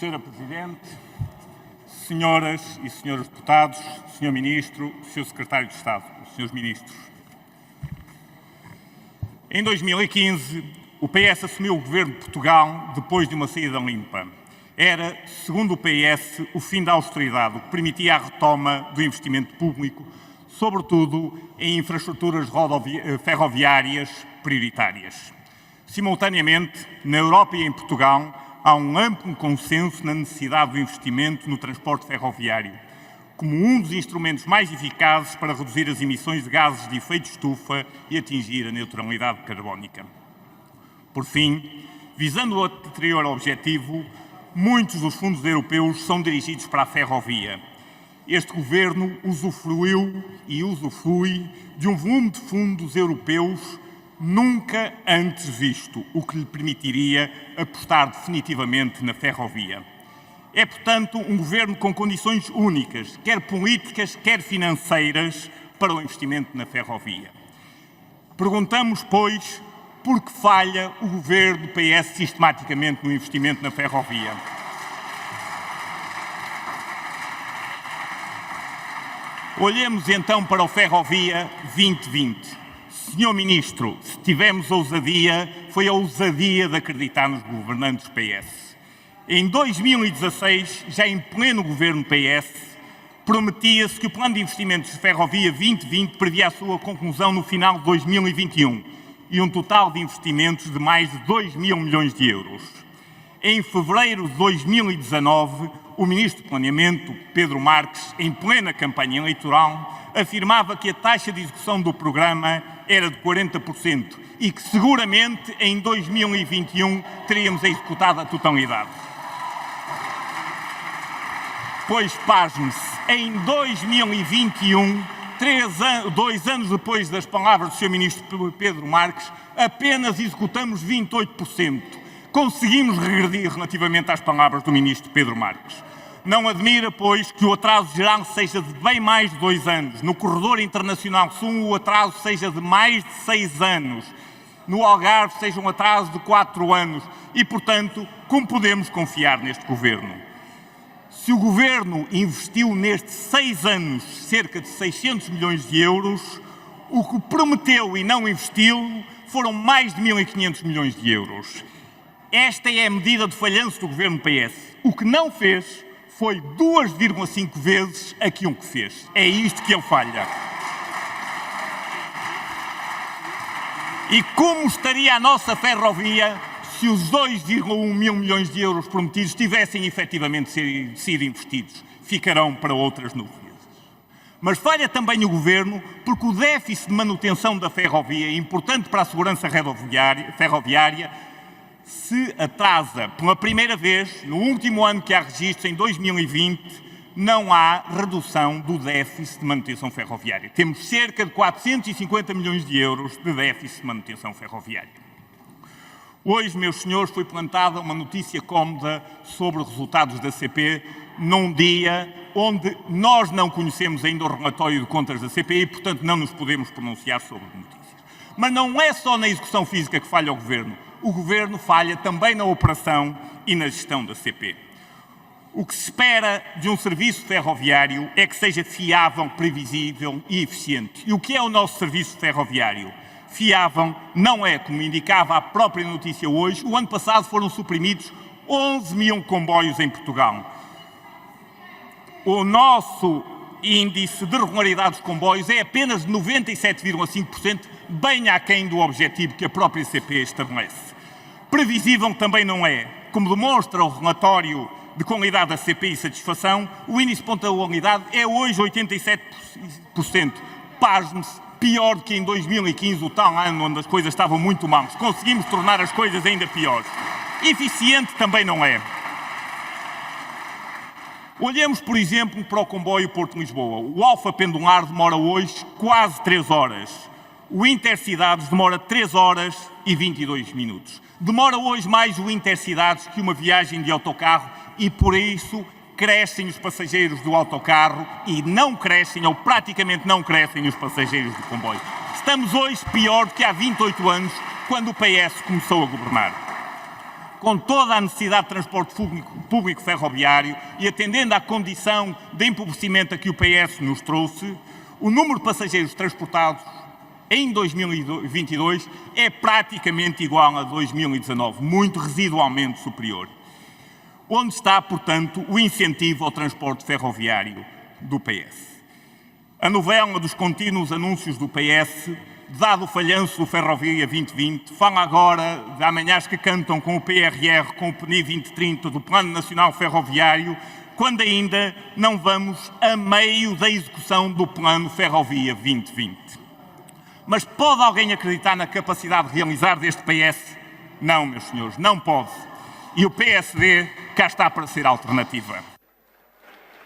Senhora Presidente, senhoras e senhores deputados, Senhor Ministro, Senhor Secretário de Estado, Senhores Ministros. Em 2015, o PS assumiu o governo de Portugal depois de uma saída limpa. Era, segundo o PS, o fim da austeridade, o que permitia a retoma do investimento público, sobretudo em infraestruturas ferroviárias prioritárias. Simultaneamente, na Europa e em Portugal, há um amplo consenso na necessidade do investimento no transporte ferroviário, como um dos instrumentos mais eficazes para reduzir as emissões de gases de efeito estufa e atingir a neutralidade carbónica. Por fim, visando o anterior objetivo, muitos dos fundos europeus são dirigidos para a ferrovia. Este governo usufruiu e usufrui de um volume de fundos europeus nunca antes visto, o que lhe permitiria apostar definitivamente na ferrovia. É, portanto, um governo com condições únicas, quer políticas, quer financeiras, para o investimento na ferrovia. Perguntamos, pois, por que falha o governo do PS sistematicamente no investimento na ferrovia? Olhemos então para o Ferrovia 2020. Senhor Ministro, se tivemos ousadia, foi a ousadia de acreditar nos governantes PS. Em 2016, já em pleno governo PS, prometia-se que o Plano de Investimentos de Ferrovia 2020 previa a sua conclusão no final de 2021 e um total de investimentos de mais de 2 mil milhões de euros. Em fevereiro de 2019, o Ministro do Planeamento, Pedro Marques, em plena campanha eleitoral, afirmava que a taxa de execução do programa era de 40% e que seguramente em 2021 teríamos executado a totalidade. Pois, pasme-se, em 2021, 2 anos depois das palavras do Sr. Ministro Pedro Marques, apenas executamos 28%. Conseguimos regredir relativamente às palavras do Ministro Pedro Marques. Não admira, pois, que o atraso geral seja de bem mais de 2 anos. No corredor internacional sul, o atraso seja de mais de 6 anos. No Algarve, seja um atraso de 4 anos. E, portanto, como podemos confiar neste governo? Se o governo investiu nestes 6 anos cerca de 600 milhões de euros, o que prometeu e não investiu foram mais de 1.500 milhões de euros. Esta é a medida de falhanço do governo PS. O que não fez foi 2,5 vezes aquilo que fez. É isto que ele falha. E como estaria a nossa ferrovia se os 2,1 mil milhões de euros prometidos tivessem efetivamente sido investidos? Ficarão para outras núpcias. Mas falha também o governo porque o déficit de manutenção da ferrovia, importante para a segurança ferroviária, se atrasa pela primeira vez, no último ano que há registro, em 2020, não há redução do déficit de manutenção ferroviária. Temos cerca de 450 milhões de euros de déficit de manutenção ferroviária. Hoje, meus senhores, foi plantada uma notícia cómoda sobre os resultados da CP num dia onde nós não conhecemos ainda o relatório de contas da CP e, portanto, não nos podemos pronunciar sobre notícias. Mas não é só na execução física que falha o governo. O governo falha também na operação e na gestão da CP. O que se espera de um serviço ferroviário é que seja fiável, previsível e eficiente. E o que é o nosso serviço ferroviário? Fiável não é, como indicava a própria notícia hoje, o ano passado foram suprimidos 11 mil comboios em Portugal. O nosso índice de regularidade dos comboios é apenas de 97,5%, bem aquém do objetivo que a própria CP estabelece. Previsível também não é. Como demonstra o relatório de qualidade da CP e satisfação, o índice de pontualidade é hoje 87%. Pasme-se, pior do que em 2015, o tal ano onde as coisas estavam muito mal. Conseguimos tornar as coisas ainda piores. Eficiente também não é. Olhemos, por exemplo, para o comboio Porto-Lisboa. O Alfa Pendular demora hoje quase 3 horas. O Intercidades demora 3 horas e 22 minutos. Demora hoje mais o Intercidades que uma viagem de autocarro e, por isso, crescem os passageiros do autocarro e não crescem, ou praticamente não crescem, os passageiros do comboio. Estamos hoje pior do que há 28 anos, quando o PS começou a governar. com toda a necessidade de transporte público ferroviário e atendendo à condição de empobrecimento a que o PS nos trouxe, o número de passageiros transportados em 2022 é praticamente igual a 2019, muito residualmente superior. Onde está, portanto, o incentivo ao transporte ferroviário do PS? A novela dos contínuos anúncios do PS, dado o falhanço do Ferrovia 2020, fala agora de amanhãs que cantam com o PRR, com o PNI 2030 do Plano Nacional Ferroviário, quando ainda não vamos a meio da execução do Plano Ferrovia 2020. Mas pode alguém acreditar na capacidade de realizar deste PS? Não, meus senhores, não pode. E o PSD cá está para ser alternativa.